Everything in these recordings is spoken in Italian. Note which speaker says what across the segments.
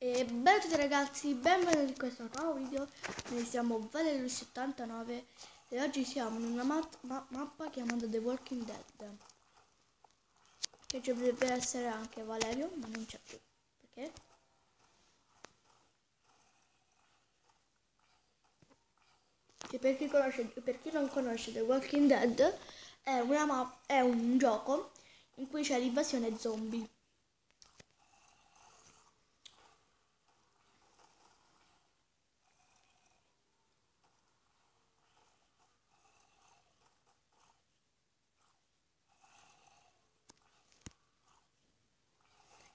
Speaker 1: E bene a tutti ragazzi, benvenuti in questo nuovo video. Noi siamo Valerio79 e oggi siamo in una mappa chiamata The Walking Dead. Che ci dovrebbe essere anche Valerio, ma non c'è più. Perché? E per chi non conosce The Walking Dead è un gioco in cui c'è l'invasione zombie.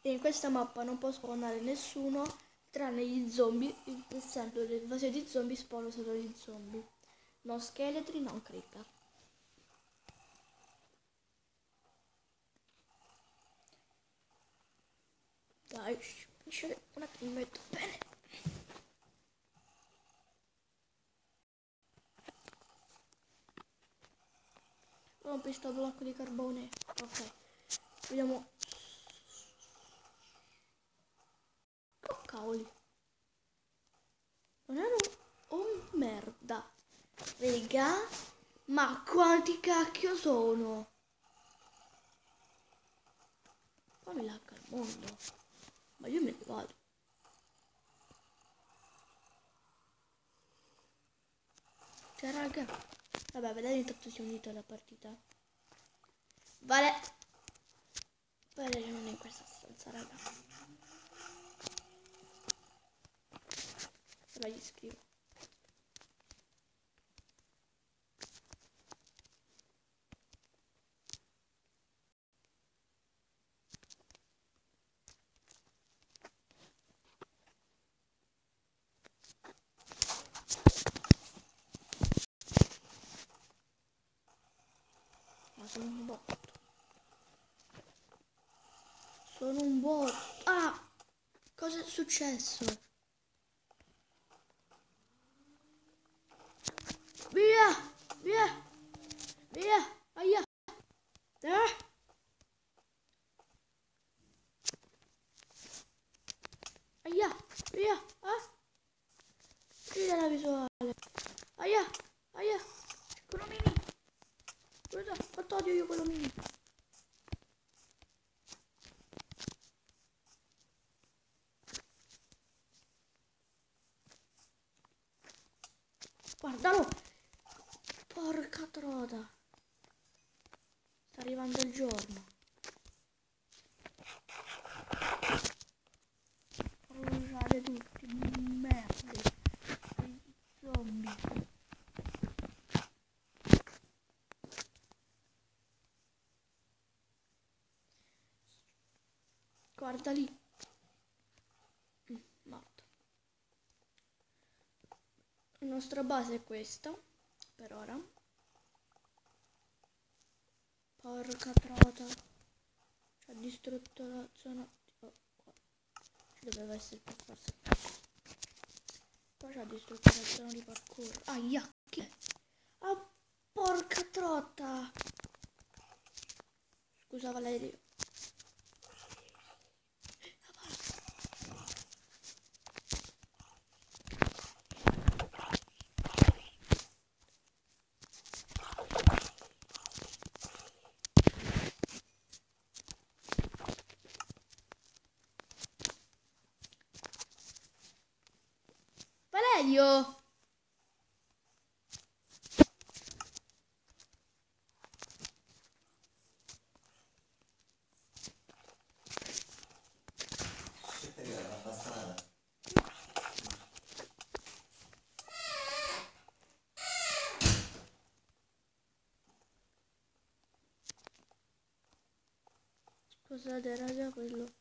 Speaker 1: E in questa mappa non può spawnare nessuno tranne gli zombie, nel senso che l'invasione di zombie spawnano solo gli zombie, non scheletri, non creeper. Dai, finisce un attimo, mi metto bene. Ho un questo blocco di carbone. Ok, vediamo. Oh cavoli, non ero un merda, raga, ma quanti cacchio sono? Qua mi lacca il mondo, ma io me ne vado. Cioè raga, vabbè, vedete intanto si è unito alla partita. Vale, non è in questa stanza, raga. Ora gli scrivo. Ma sono un bot. Sono un bot. Ah! Cosa è successo? Via! Via! Via! Aia! Ah! Aia! Via! Ah! Via la visuale! Aia! Aia! Quello mini! Guarda, quanto odio io quello mini! Guardalo! Porca troda! Sta arrivando il giorno. Bruciate tutti, merda! Zombie! Guarda lì. Morto. La nostra base è questa, per ora. Porca trota. Ci ha distrutto la zona. Oh, qua. Ci doveva essere per forza. Poi ci ha distrutto la zona di parkour. Aia, chi è? Ah, porca trota. Scusa Valerio. Valerio! Scusate raga, quello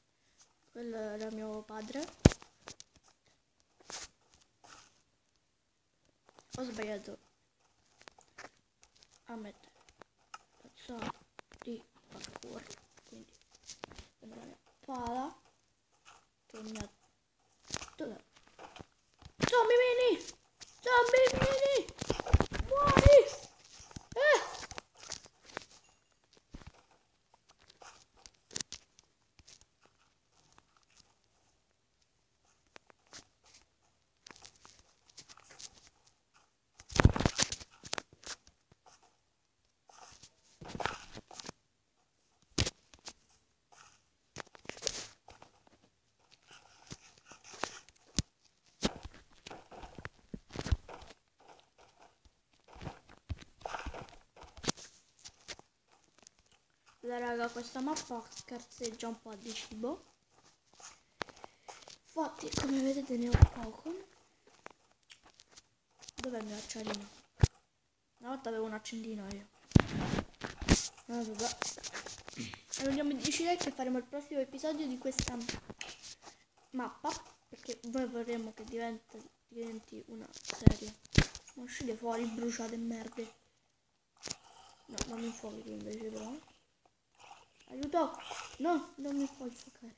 Speaker 1: era mio padre. Ho sbagliato a mettere la zona di parkour, quindi prendo la mia pala che mi ha... Dov'è? Zombie mini! Zombie mini! Muori! Vabbè raga, questa mappa scarseggia un po' di cibo. Infatti come vedete ne ho poco. Dov'è il mio acciarino? Una volta avevo un accendino io. Vabbè. E vogliamo decidere che faremo il prossimo episodio di questa mappa, perché noi vorremmo che diventi una serie. Ma uscite fuori, bruciate merde. No, non mi infuochi tu invece però. Aiuto! No, non mi puoi infuocare.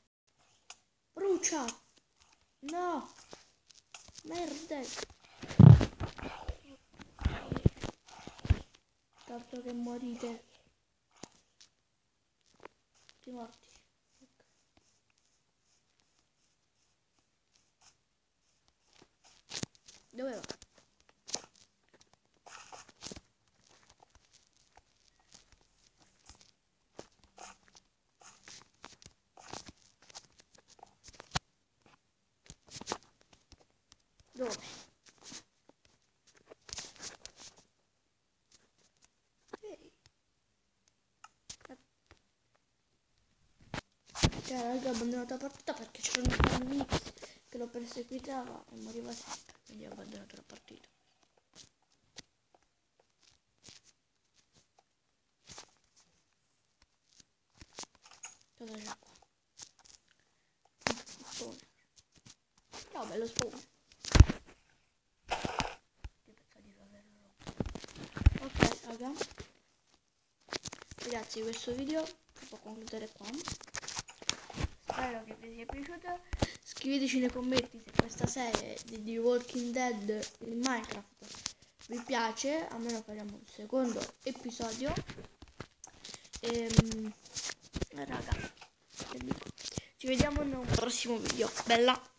Speaker 1: Brucia! No! Merde! Tanto che morite. Tutti morti. Okay. Dove va? Dove? Cioè raga, ho abbandonato la partita perché c'era un mix che lo perseguitava e moriva sempre, quindi ho abbandonato la partita. Cosa c'è qua? Spawn. Ciao bello spawn. Che peccato di averlo rotto. Ok raga, ragazzi, questo video si può concludere qua. Spero che vi sia piaciuto. Scriveteci nei commenti se questa serie di The Walking Dead in Minecraft vi piace. A me lo faremo un secondo episodio. Raga, ci vediamo in un prossimo video. Bella!